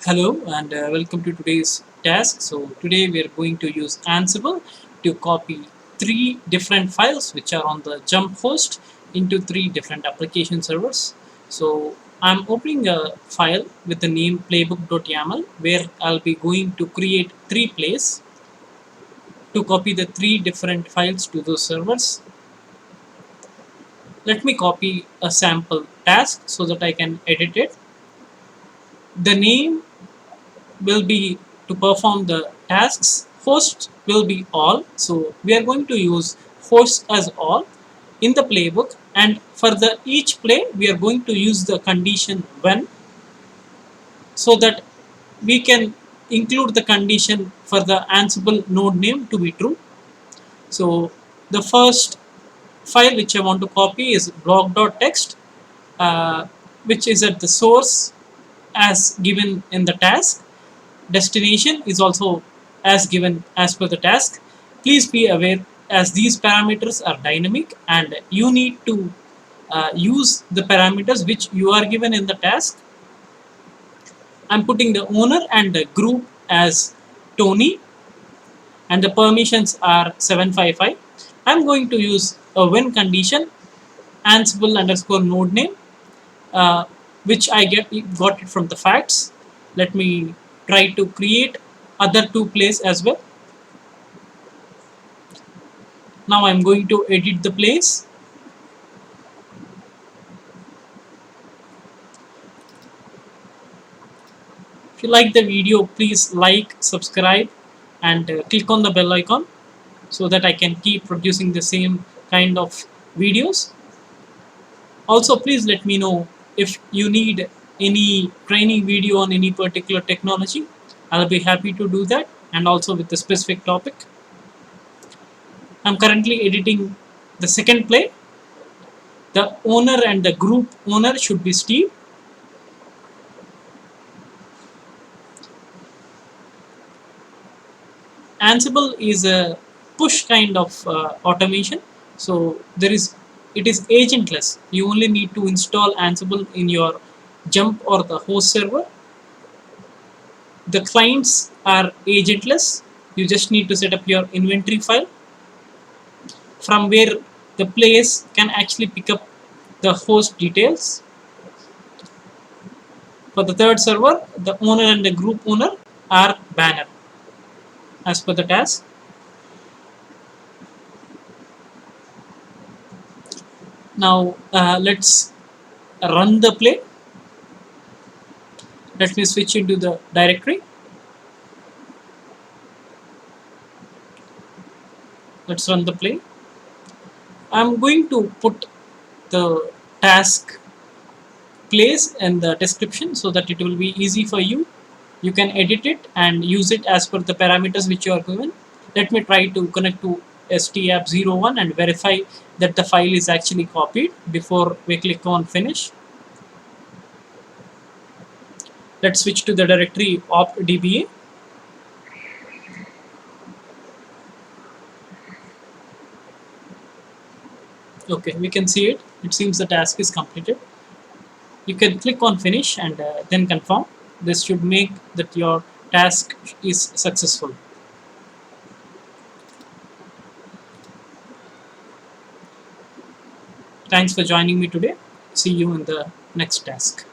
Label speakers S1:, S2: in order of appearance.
S1: Hello and welcome to today's task. So today we are going to use Ansible to copy three different files which are on the jump host into three different application servers. So I'm opening a file with the name playbook.yaml where I'll be going to create three plays to copy the three different files to those servers. Let me copy a sample task so that I can edit it. The name will be to perform the tasks. Host will be all, so we are going to use host as all in the playbook, and for the each play we are going to use the condition when, so that we can include the condition for the Ansible node name to be true. So the first file which I want to copy is blog.txt, uh, which is at the source as given in the task. Destination is also as given as per the task. Please be aware, as these parameters are dynamic and you need to use the parameters which you are given in the task. I'm putting the owner and the group as Tony, and the permissions are 755. I'm going to use a when condition, Ansible underscore node name, uh, which I got it from the facts. Let me try to create other two plays as well. Now I'm going to edit the plays. If you like the video, please like, subscribe, and click on the bell icon so that I can keep producing the same kind of videos. Also, please let me know if you need any training video on any particular technology. I'll be happy to do that, and also with the specific topic. I'm currently editing the second play. The owner and the group owner should be Steve. Ansible is a push kind of automation, so it is agentless. You only need to install Ansible in your jump or the host server. The clients are agentless. You just need to set up your inventory file from where the place can actually pick up the host details. For the third server, the owner and the group owner are banner as per the task. Now let's run the play. Let me switch into the directory. Let's run the play. I'm going to put the task place in the description so that it will be easy for you. You can edit it and use it as per the parameters which you are given. Let me try to connect to stapp01 and verify that the file is actually copied before we click on finish. Let's switch to the directory opt.dba. Okay, we can see it. It seems the task is completed. You can click on finish and then confirm. This should make that your task is successful. Thanks for joining me today. See you in the next task.